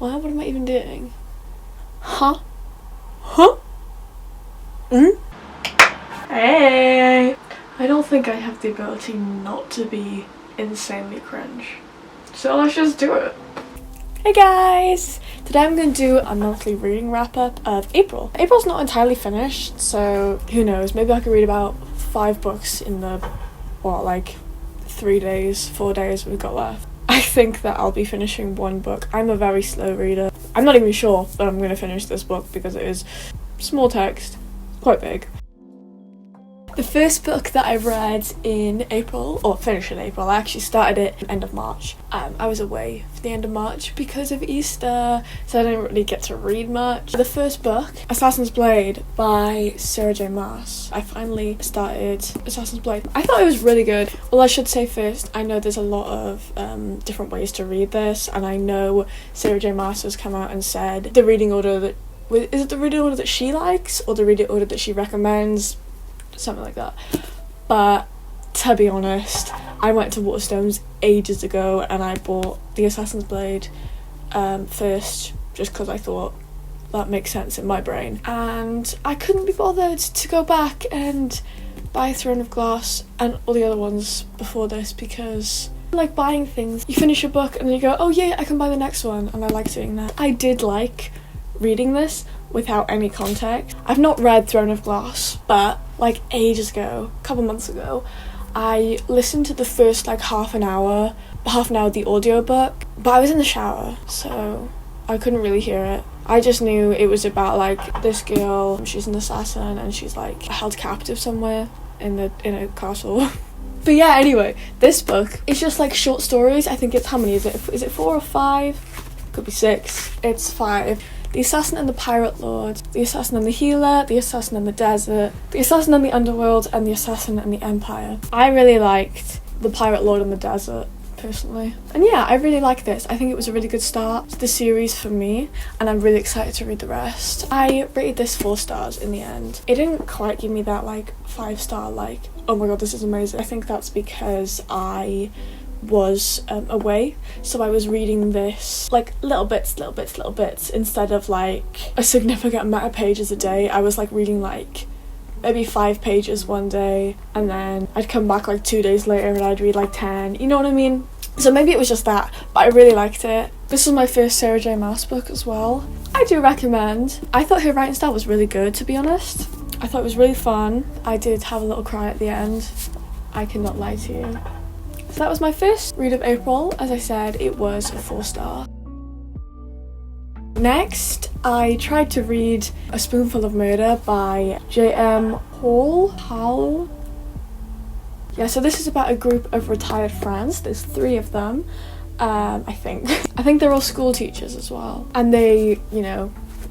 What am I even doing? Huh? Huh? Hey! I don't think I have the ability not to be insanely cringe. So let's just do it. Hey guys! Today I'm going to do a monthly reading wrap up of April. April's not entirely finished, so who knows, maybe I could read about 5 books in the, 4 days we've got left. I think that I'll be finishing 1 book. I'm a very slow reader. I'm not even sure that I'm going to finish this book because it is small text, quite big. The first book that I read in April, or finished in April, I actually started it end of March. I was away for the end of March because of Easter, so I didn't really get to read much. The first book, Assassin's Blade by Sarah J. Maas. I finally started Assassin's Blade. I thought it was really good. Well, I should say first, I know there's a lot of different ways to read this, and I know Sarah J. Maas has come out and said the reading order that, is it the reading order that she likes, or the reading order that she recommends? Something like that. But to be honest, I went to Waterstones ages ago and I bought the Assassin's Blade first just because I thought that makes sense in my brain, and I couldn't be bothered to go back and buy Throne of Glass and all the other ones before this, because I like buying things. You finish a book and then you go, oh yeah, I can buy the next one, and I like doing that. I did like reading this without any context. I've not read Throne of Glass, but ages ago, a couple months ago, I listened to the first half an hour of the audiobook, but I was in the shower, so I couldn't really hear it. I just knew it was about this girl, she's an assassin and she's held captive somewhere in a castle. But yeah, anyway, this book is just short stories. I think it's, how many is it? Is it 4 or 5? Could be 6. It's 5. The Assassin and the Pirate Lord, the Assassin and the Healer, the Assassin and the Desert, the Assassin and the Underworld, and the Assassin and the Empire. I really liked the Pirate Lord and the Desert, personally. And yeah, I really like this. I think it was a really good start to the series for me, and I'm really excited to read the rest. I rated this 4 stars in the end. It didn't quite give me that 5-star oh my god, this is amazing. I think that's because I was away, so I was reading this little bits instead of a significant amount of pages a day. I was reading maybe 5 pages one day, and then I'd come back 2 days later and I'd read 10, you know what I mean? So maybe it was just that, but I really liked it. This was my first Sarah J. Maas book as well. I do recommend. I thought her writing style was really good, to be honest. I thought it was really fun. I did have a little cry at the end, I cannot lie to you. So that was my first read of April. As I said, it was a 4-star. Next, I tried to read A Spoonful of Murder by J.M. Hall. Yeah, so this is about a group of retired friends. There's 3 of them, I think. I think they're all school teachers as well. And they,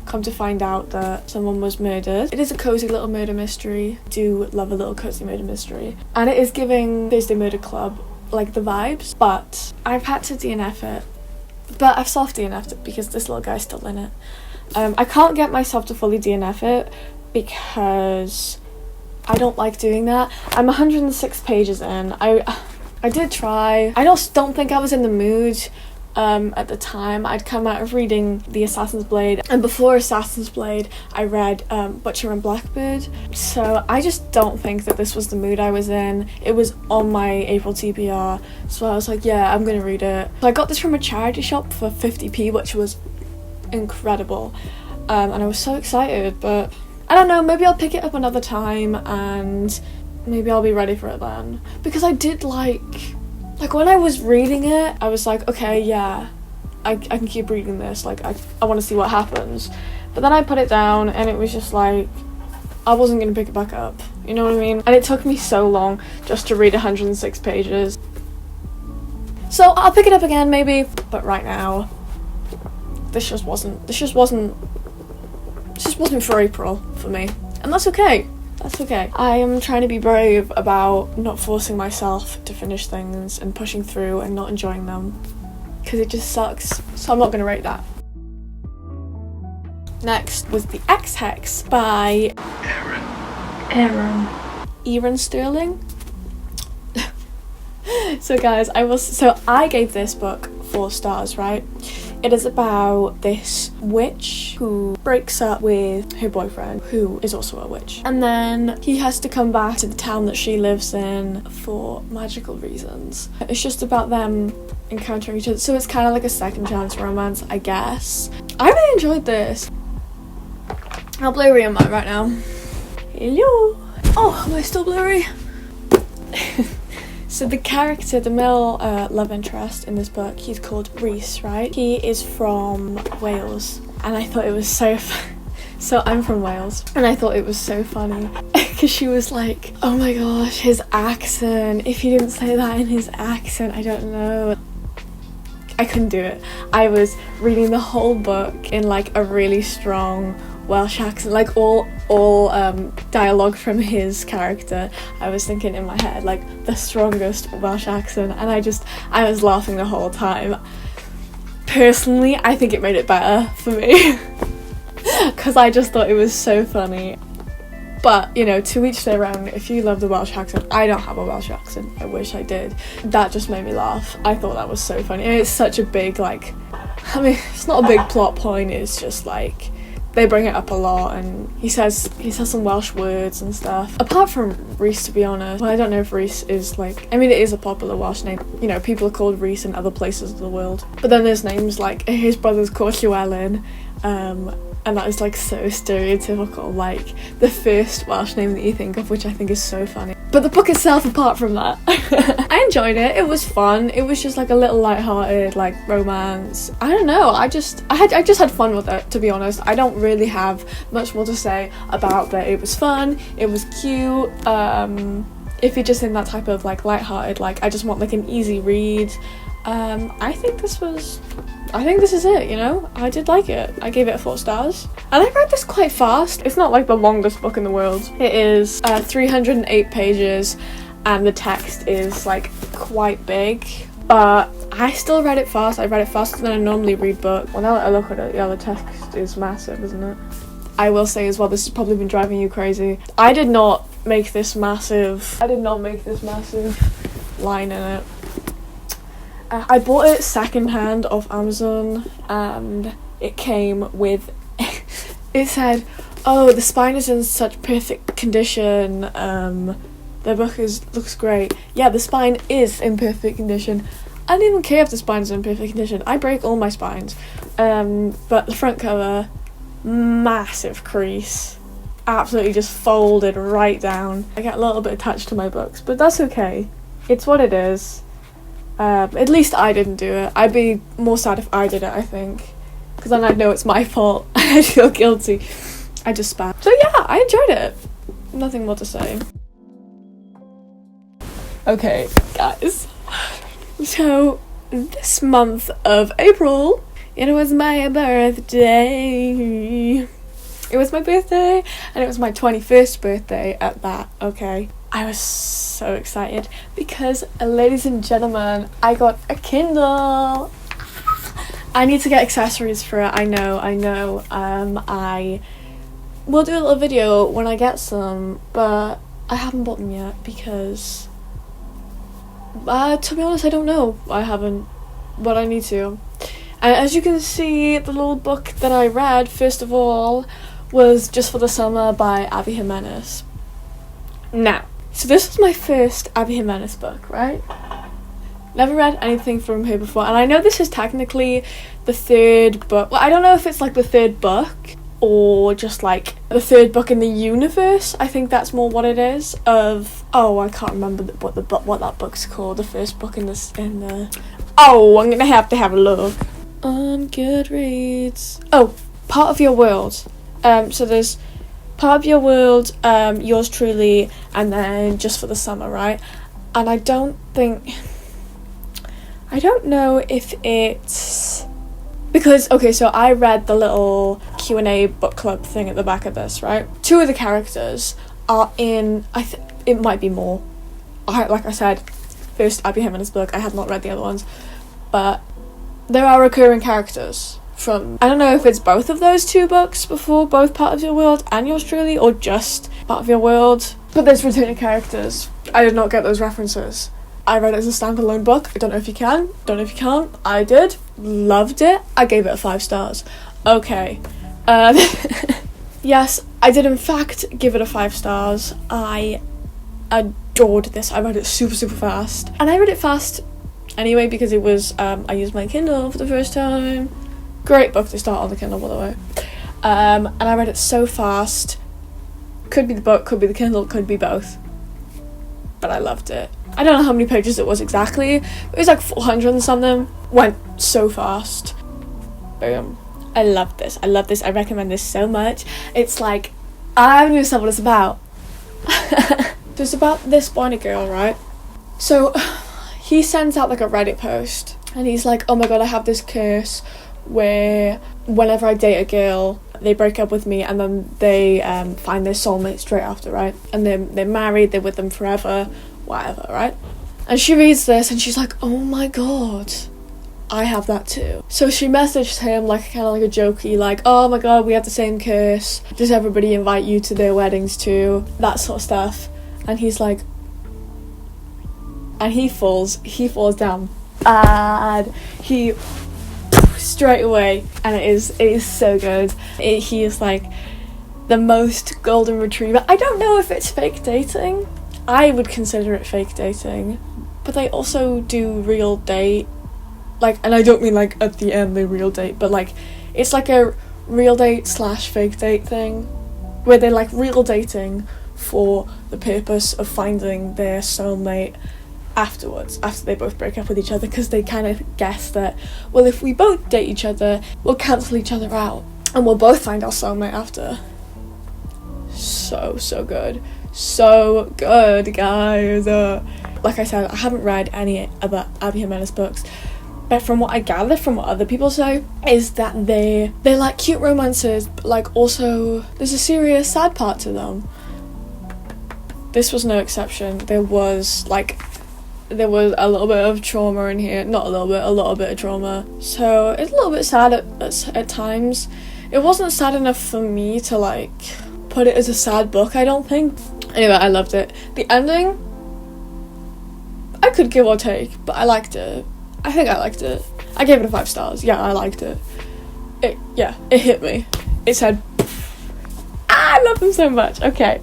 come to find out that someone was murdered. It is a cozy little murder mystery. I do love a little cozy murder mystery. And it is giving Thursday Murder Club the vibes, but I've had to DNF it. But I've soft DNF'd it because this little guy's still in it. I can't get myself to fully DNF it because I don't like doing that. I'm 106 pages in. I did try. I just don't think I was in the mood at the time. I'd come out of reading The Assassin's Blade, and before Assassin's Blade I read Butcher and Blackbird, so I just don't think that this was the mood I was in. It was on my April TBR, so I was yeah, I'm gonna read it. So I got this from a charity shop for 50p, which was incredible, and I was so excited, but I don't know, maybe I'll pick it up another time and maybe I'll be ready for it then, because I did when I was reading it, I was okay, yeah, I can keep reading this, I want to see what happens. But then I put it down and it was just I wasn't going to pick it back up, you know what I mean? And it took me so long just to read 106 pages. So I'll pick it up again maybe, but right now, this just wasn't for April for me. And that's okay. That's okay. I am trying to be brave about not forcing myself to finish things and pushing through and not enjoying them, because it just sucks. So I'm not going to rate that. Next was the Ex Hex by Erin Sterling. So guys, I gave this book 4 stars, right? It is about this witch who breaks up with her boyfriend, who is also a witch. And then he has to come back to the town that she lives in for magical reasons. It's just about them encountering each other. So it's kind of like a second chance romance, I guess. I really enjoyed this. How blurry am I right now? Hello. Oh, am I still blurry? So the character, the male love interest in this book, he's called Rhys, right? He is from Wales, and I thought it was so so I'm from Wales, and I thought it was so funny because she was like, oh my gosh, his accent, if he didn't say that in his accent, I don't know. I couldn't do it. I was reading the whole book in like a really strong Welsh accent, like all dialogue from his character. I was thinking in my head like the strongest Welsh accent, and I was laughing the whole time. Personally, I think it made it better for me because I just thought it was so funny. But, you know, to each their own. If you love the Welsh accent, I don't have a Welsh accent, I wish I did. That just made me laugh. I thought that was so funny, and it's such a big, like, I mean, it's not a big plot point, it's just like they bring it up a lot, and he says some Welsh words and stuff. Apart from Rhys, to be honest, well, I don't know if Rhys is like, I mean, it is a popular Welsh name. You know, people are called Rhys in other places of the world. But then there's names like, his brother's called Llewellyn, and that is like so stereotypical, like the first Welsh name that you think of, which I think is so funny. But the book itself, apart from that, I enjoyed it. It was fun. It was just like a little light-hearted like romance. I don't know, I just had fun with it, to be honest. I don't really have much more to say about that. It was fun, it was cute. If you're just in that type of like light-hearted, like I just want like an easy read, I think this is it, you know? I did like it. I gave it 4 stars. And I read this quite fast. It's not like the longest book in the world. It is 308 pages, and the text is like quite big. But I still read it fast. I read it faster than I normally read books. Well, now that I look at it, yeah, the text is massive, isn't it? I will say as well, this has probably been driving you crazy. I did not make this massive line in it. I bought it secondhand off Amazon, and it came with, it said, oh, the spine is in such perfect condition, the book looks great. Yeah, the spine is in perfect condition. I don't even care if the spine is in perfect condition. I break all my spines. But the front cover, massive crease. Absolutely just folded right down. I get a little bit attached to my books, but that's okay. It's what it is. At least I didn't do it. I'd be more sad if I did it, I think. Because then I'd know it's my fault. I'd feel guilty. I just spam. So yeah, I enjoyed it. Nothing more to say. Okay, guys. So, this month of April, it was my birthday. It was my birthday, and it was my 21st birthday at that, okay? I was so excited because, ladies and gentlemen, I got a Kindle. I need to get accessories for it, I know. I will do a little video when I get some, but I haven't bought them yet because, to be honest, I don't know. I haven't, but I need to. And as you can see, the little book that I read, first of all, was Just for the Summer by Abby Jimenez. Now, so this was my first Abby Jimenez book, right? Never read anything from her before, and I know this is technically the 3rd book. Well, I don't know if it's like the 3rd book or just like the 3rd book in the universe. I think that's more what it is. Oh, I can't remember what that book's called. The first book in the. Oh, I'm gonna have to have a look on Goodreads. Oh, Part of Your World. So there's Part of Your World, Yours Truly, and then Just for the Summer, right? And I don't know if it's because, okay, so I read the little Q&A book club thing at the back of this, right? 2 of the characters are in, it might be more. Like I said, first Abby Jimenez book, I had not read the other ones, but there are recurring characters from, I don't know if it's both of those 2 books before, both Part of Your World and Yours Truly, or just Part of Your World, but there's returning characters. I did not get those references. I read it as a standalone book. I don't know if you can, don't know if you can't. I did. Loved it. I gave it 5 stars. Okay. Yes, I did in fact give it 5 stars. I adored this. I read it super fast. And I read it fast anyway because it was, I used my Kindle for the first time. Great book to start on the Kindle, by the way. And I read it so fast. Could be the book, could be the Kindle, could be both. But I loved it. I don't know how many pages it was exactly. It was like 400 and something. Went so fast. Boom. I love this. I love this. I recommend this so much. It's like, I haven't even said what it's about. It's about this boy and a girl, right? So he sends out like a Reddit post and he's like, oh my god, I have this curse where whenever I date a girl, they break up with me and then they find their soulmate straight after, right? And they're married, they're with them forever, whatever, right? And she reads this and she's like, oh my god, I have that too. So she messaged him like kind of like a jokey, like, oh my god, we have the same curse, does everybody invite you to their weddings too, that sort of stuff. And he's like, and he falls down bad. He straight away, and it is so good. He is like the most golden retriever. I don't know if it's fake dating. I would consider it fake dating, but they also do real date, like, and I don't mean like at the end they real date, but like it's like a real date / fake date thing where they're like real dating for the purpose of finding their soulmate afterwards, after they both break up with each other, because they kind of guess that, well, if we both date each other, we'll cancel each other out and we'll both find our soulmate after. So good. So good, guys. Like I said, I haven't read any other Abby Jimenez books, but from what I gather from what other people say is that they're like cute romances, but like also there's a serious sad part to them. This was no exception. There was a little bit of trauma in here. Not a lot of trauma. So it's a little bit sad at times. It wasn't sad enough for me to like put it as a sad book, I don't think. Anyway, I loved it. The ending, I could give or take, but I liked it. I think I liked it. I gave it 5 stars. Yeah, I liked it. It hit me. It said, I love them so much. Okay.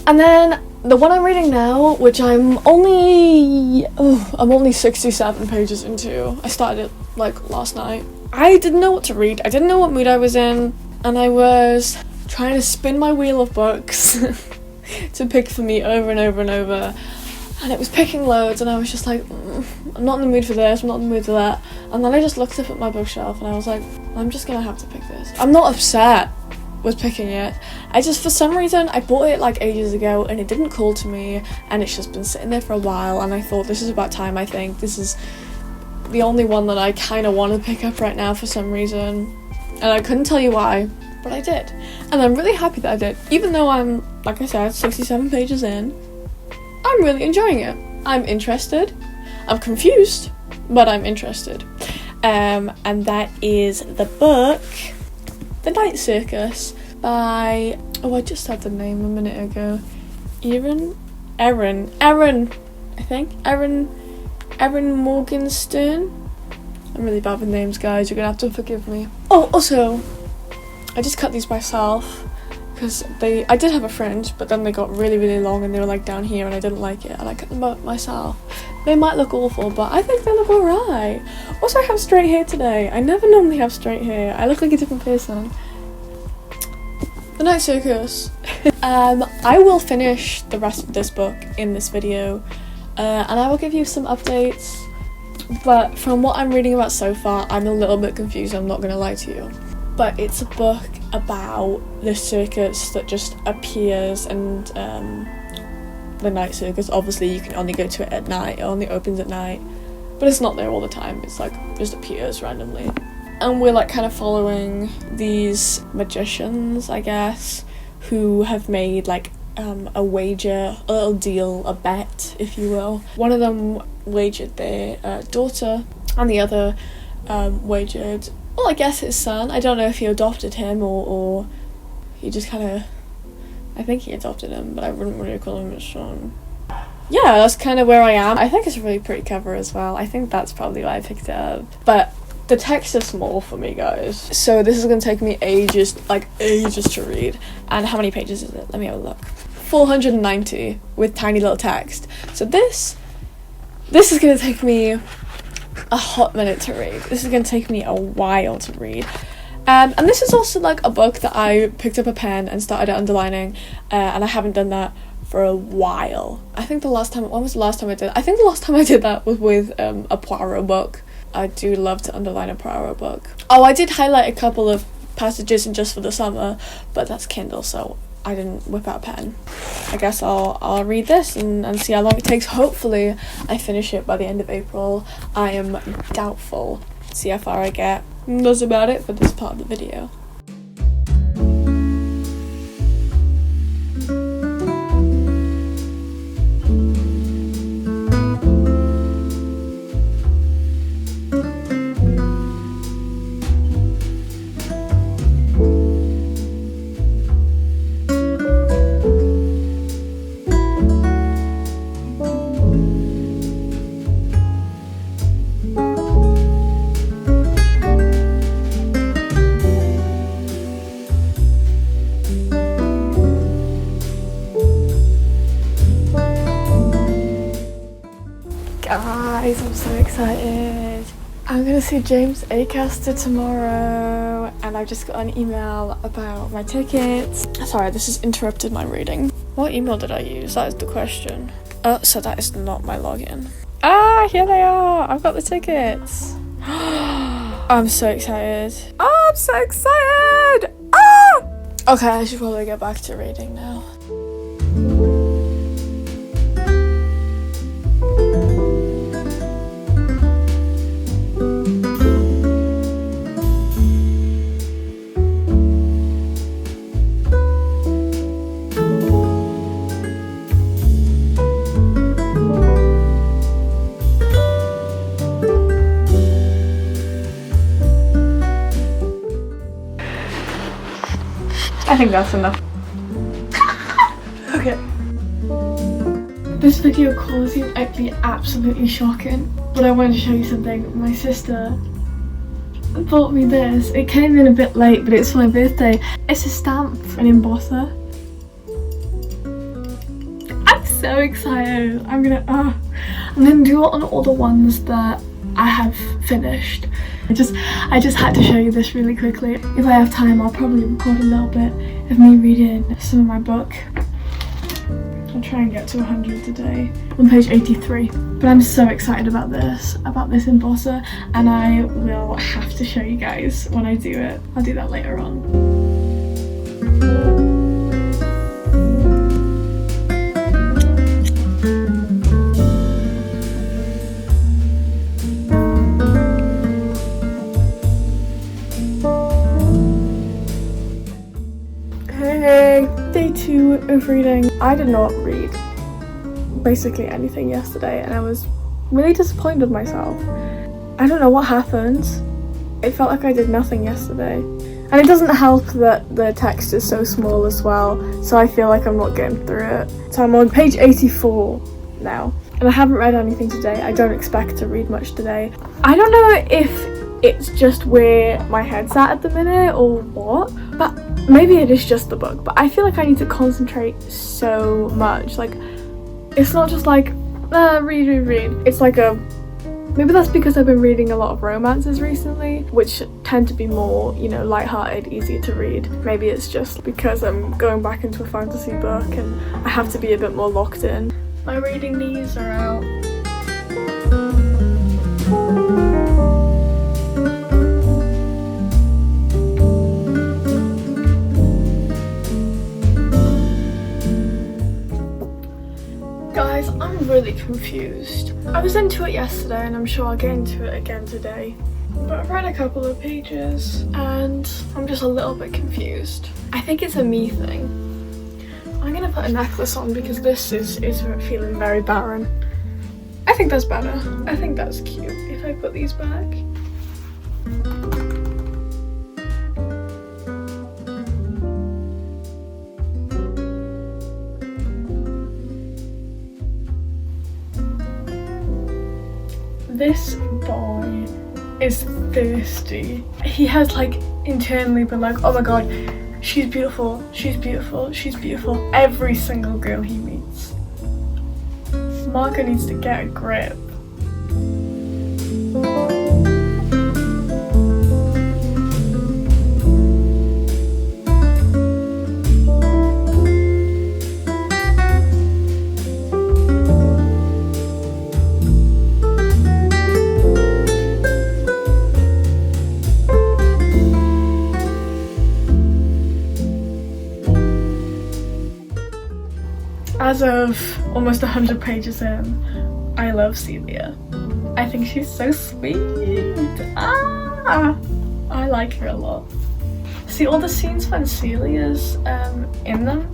And then the one I'm reading now, which I'm only 67 pages into. I started it like last night. I didn't know what to read. I didn't know what mood I was in, and I was trying to spin my wheel of books to pick for me over and over and over. And it was picking loads, and I was just like, I'm not in the mood for this, I'm not in the mood for that. And then I just looked up at my bookshelf and I was like, I'm just gonna have to pick this. I'm not upset with picking it. I just, for some reason, I bought it like ages ago and it didn't call to me, and it's just been sitting there for a while, and I thought this is about time. I think this is the only one that I kind of want to pick up right now for some reason, and I couldn't tell you why, but I did. And I'm really happy that I did. Even though I'm, like I said, 67 pages in, I'm really enjoying it. I'm interested. I'm confused, but I'm interested. And that is the book The Night Circus by, I just had the name a minute ago. Erin, I think. Erin Morgenstern. I'm really bad with names, guys. You're gonna have to forgive me. Oh, also, I just cut these myself because I did have a fringe, but then they got really long and they were like down here and I didn't like it, and I cut them up myself. They might look awful, but I think they look alright. Also, I have straight hair today. I never normally have straight hair. I look like a different person. The Night Circus. I will finish the rest of this book in this video, and I will give you some updates, but from what I'm reading about so far, I'm a little bit confused, I'm not gonna lie to you. But it's a book about the circus that just appears, and the Night Circus, obviously you can only go to it at night, it only opens at night, but it's not there all the time, it's like just appears randomly. And we're like kind of following these magicians, I guess, who have made like a wager, a little deal, a bet, if you will. One of them wagered their daughter, and the other wagered, well, I guess his son. I don't know if he adopted him or he just kind of, I think he adopted him, but I wouldn't really call him his son. yeah, that's kind of where I am. I think it's a really pretty cover as well. I think that's probably why I picked it up. But the text is small for me, guys. So this is going to take me ages to read. And how many pages is it? Let me have a look. 490 with tiny little text. So this is going to take me a hot minute to read. This is going to take me a while to read. And this is also like a book that I picked up a pen and started underlining, and I haven't done that for a while. I think when was the last time I did? I think the last time I did that was with a Poirot book. I do love to underline a Poirot book. Oh, I did highlight a couple of passages in Just for the Summer, but that's Kindle, so I didn't whip out a pen. I guess I'll read this and see how long it takes. Hopefully I finish it by the end of April. I am doubtful. See how far I get. And that's about it for this part of the video. Guys, I'm so excited. I'm gonna see James Acaster tomorrow, and I've just got an email about my tickets. Sorry, this has interrupted my reading. What email did I use? That is the question. Oh, so that is not my login. Ah, here they are. I've got the tickets. I'm so excited. Oh, I'm so excited. Ah! Okay, I should probably get back to reading now. I think that's enough. Okay. This video quality is actually absolutely shocking, but I wanted to show you something. My sister bought me this. It came in a bit late, but it's for my birthday. It's a stamp, an embosser. I'm so excited. I'm gonna do it on all the ones that I have finished. I just had to show you this really quickly. If I have time, I'll probably record a little bit of me reading some of my book. I'll try and get to 100 today. On page 83. But I'm so excited about this embosser, and I will have to show you guys when I do it. I'll do that later on. Day 2 of reading. I did not read basically anything yesterday, and I was really disappointed with myself. I don't know what happened. It felt like I did nothing yesterday. And it doesn't help that the text is so small as well, so I feel like I'm not getting through it. So I'm on page 84 now, and I haven't read anything today. I don't expect to read much today. I don't know if it's just where my head's at the minute or what, but maybe it is just the book, but I feel like I need to concentrate so much. Like, it's not just like, read. It's like maybe that's because I've been reading a lot of romances recently, which tend to be more, lighthearted, easier to read. Maybe it's just because I'm going back into a fantasy book and I have to be a bit more locked in. My reading knees are out. Guys, I'm really confused. I was into it yesterday and I'm sure I'll get into it again today. But I've read a couple of pages and I'm just a little bit confused. I think it's a me thing. I'm gonna put a necklace on because this is feeling very barren. I think that's better. I think that's cute if I put these back. This boy is thirsty. He has like internally been like, oh my god, she's beautiful, she's beautiful, she's beautiful. Every single girl he meets. Marco needs to get a grip. As of almost 100 pages in, I love Celia. I think she's so sweet. I like her a lot. See, all the scenes when Celia's in them,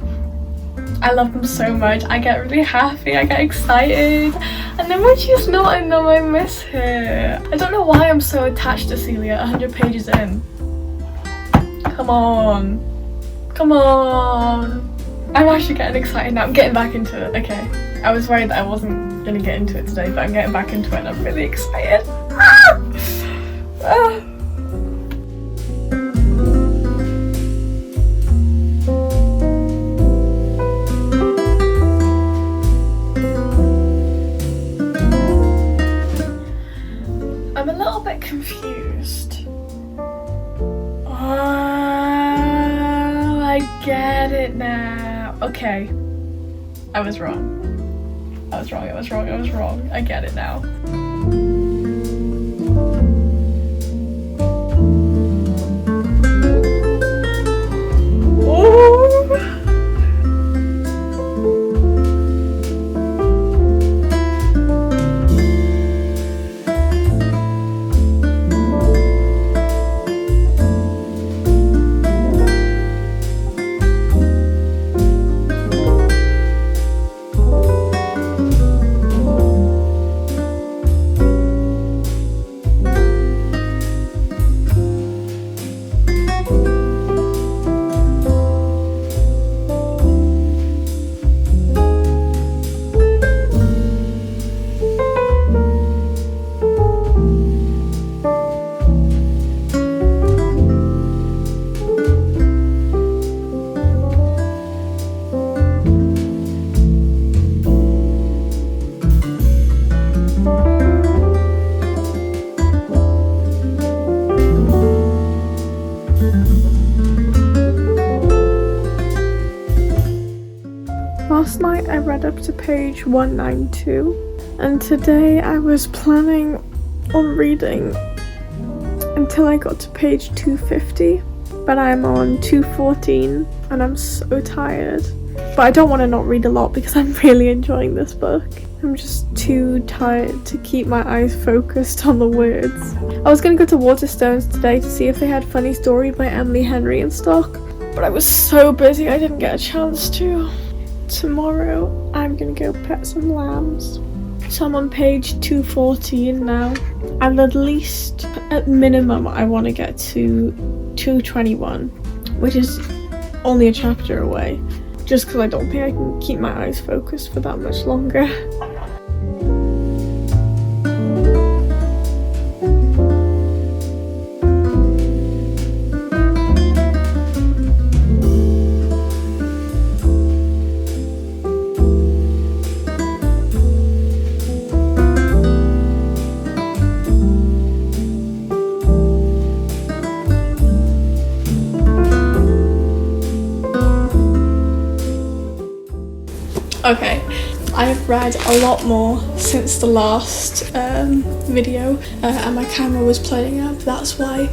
I love them so much. I get really happy, I get excited. And then when she's not in them, I miss her. I don't know why I'm so attached to Celia 100 pages in. Come on. Come on. I'm actually getting excited now. I'm getting back into it. Okay. I was worried that I wasn't gonna get into it today, but I'm getting back into it and I'm really excited. I'm a little bit confused. Oh, I get it now. Okay, I was wrong. I was wrong. I get it now. Last night I read up to page 192, and today I was planning on reading until I got to page 250, but I'm on 214 and I'm so tired. But I don't want to not read a lot because I'm really enjoying this book. I'm just too tired to keep my eyes focused on the words. I was going to go to Waterstones today to see if they had Funny Story by Emily Henry in stock, but I was so busy I didn't get a chance to. Tomorrow I'm gonna go pet some lambs. So I'm on page 214 now, and at minimum I want to get to 221, which is only a chapter away, just because I don't think I can keep my eyes focused for that much longer. Okay, I've read a lot more since the last video and my camera was playing up, that's why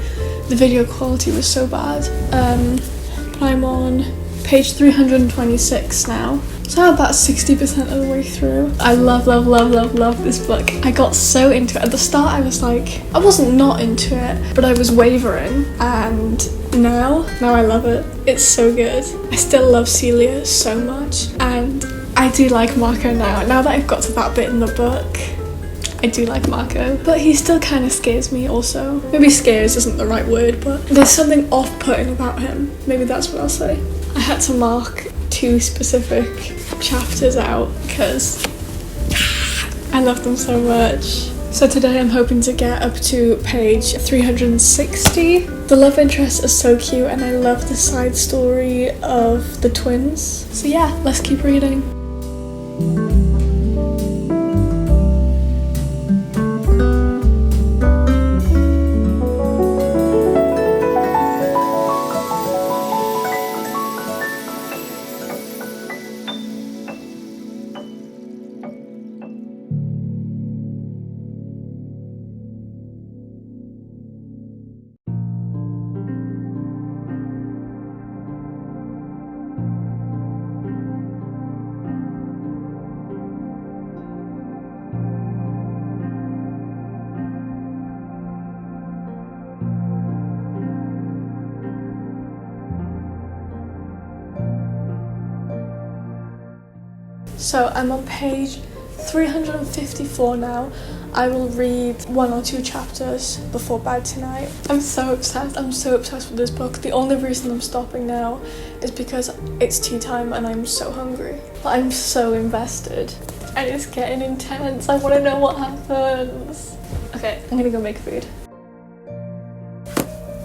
the video quality was so bad. But I'm on page 326 now, so I'm about 60% of the way through. I love this book. I got so into it. At the start I was like, I wasn't not into it, but I was wavering, and now I love it. It's so good. I still love Celia so much, and I do like Marco now that I've got to that bit in the book. I do like Marco, but he still kind of scares me also. Maybe scares isn't the right word, but there's something off-putting about him. Maybe that's what I'll say. I had to mark 2 specific chapters out because I love them so much. So today I'm hoping to get up to page 360. The love interest is so cute and I love the side story of the twins. So yeah, let's keep reading. So I'm on page 354 now. I will read 1 or 2 chapters before bed tonight. I'm so obsessed with this book. The only reason I'm stopping now is because it's tea time and I'm so hungry. But I'm so invested and it's getting intense. I want to know what happens. Okay, I'm gonna go make food.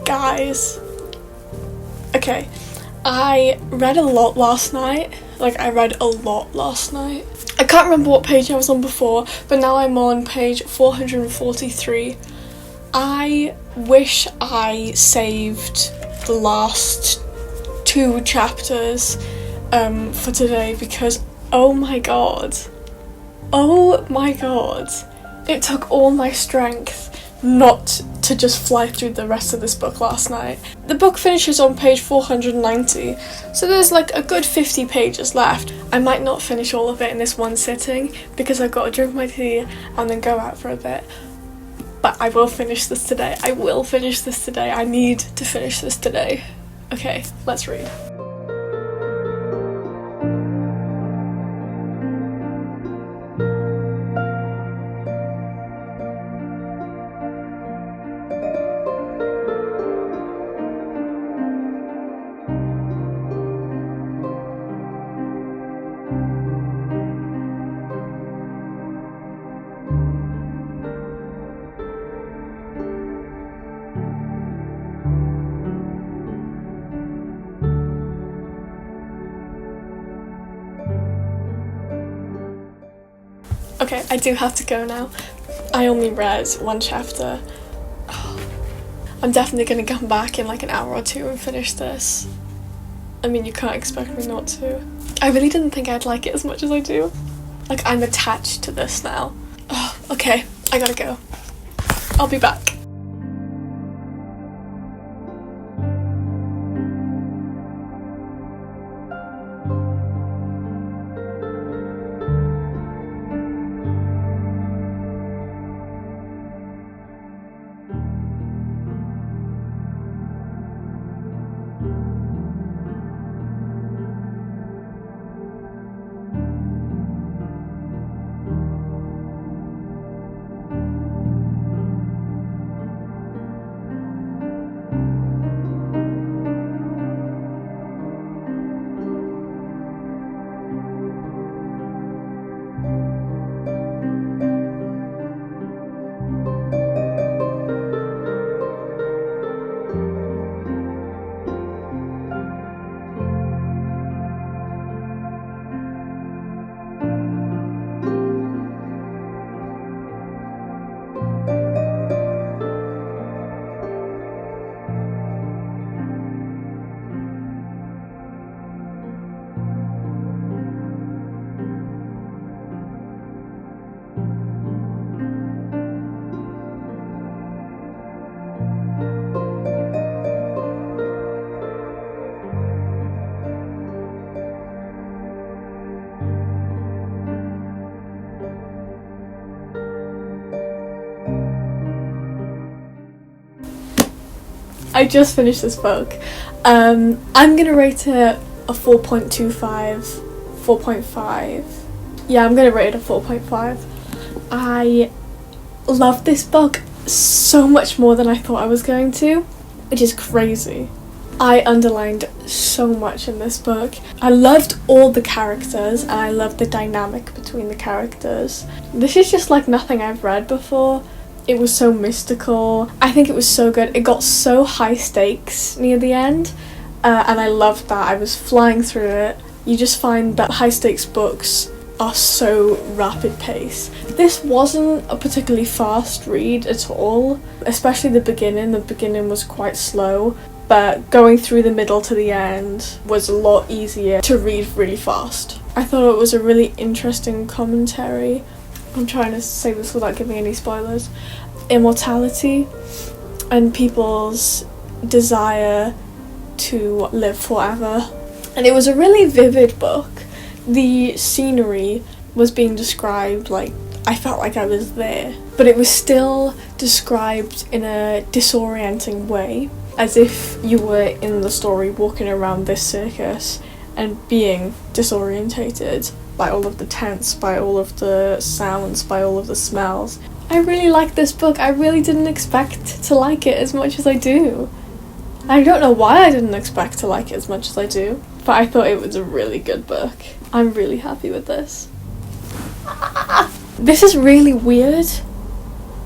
Guys, okay, I read a lot last night. I read a lot last night. I can't remember what page I was on before, but now I'm on page 443. I wish I saved the last 2 chapters for today because oh my god, it took all my strength not to just fly through the rest of this book last night. The book finishes on page 490, so there's like a good 50 pages left. I might not finish all of it in this one sitting because I've got to drink my tea and then go out for a bit. But I will finish this today. I need to finish this today. Okay, let's read. Okay, I do have to go now. I only read 1 chapter. I'm definitely going to come back in like an hour or 2 and finish this. I mean, you can't expect me not to. I really didn't think I'd like it as much as I do. Like, I'm attached to this now. Oh, okay, I gotta go. I'll be back. I just finished this book. I'm gonna rate it a 4.25, 4.5. Yeah, I'm gonna rate it a 4.5. I love this book so much more than I thought I was going to, which is crazy. I underlined so much in this book. I loved all the characters and I loved the dynamic between the characters. This is just like nothing I've read before. It was so mystical. I think it was so good. It got so high stakes near the end, and I loved that. I was flying through it. You just find that high stakes books are so rapid pace. This wasn't a particularly fast read at all, especially the beginning. The beginning was quite slow, but going through the middle to the end was a lot easier to read really fast. I thought it was a really interesting commentary. I'm trying to say this without giving any spoilers. Immortality and people's desire to live forever. And it was a really vivid book. The scenery was being described like I felt like I was there, but it was still described in a disorienting way, as if you were in the story walking around this circus and being disorientated by all of the tents, by all of the sounds, by all of the smells. I really like this book. I really didn't expect to like it as much as I do. I don't know why I didn't expect to like it as much as I do, but I thought it was a really good book. I'm really happy with this. This is really weird,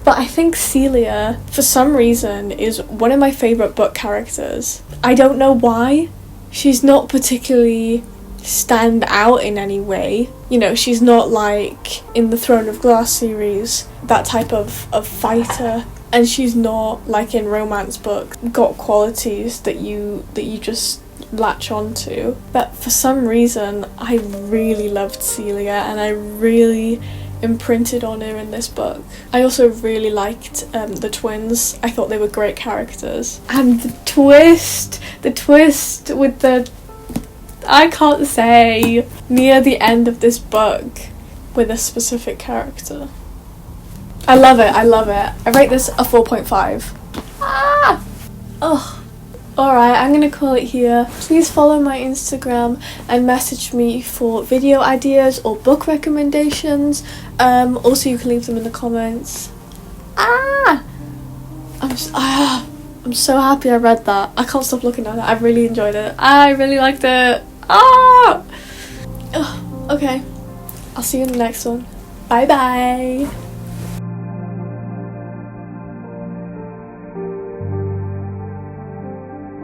but I think Celia, for some reason, is one of my favourite book characters. I don't know why. She's not particularly stand out in any way. You know, she's not like in the Throne of Glass series, that type of fighter, and she's not like in romance books, got qualities that you just latch onto. But for some reason I really loved Celia and I really imprinted on her in this book. I also really liked the twins. I thought they were great characters. And the twist with the, I can't say, near the end of this book with a specific character. I love it. I rate this a 4.5. Alright, I'm gonna call it here. Please follow my Instagram and message me for video ideas or book recommendations. Also, you can leave them in the comments. I'm so happy I read that. I can't stop looking at it. I really enjoyed it. I really liked it. Okay. I'll see you in the next one. Bye bye.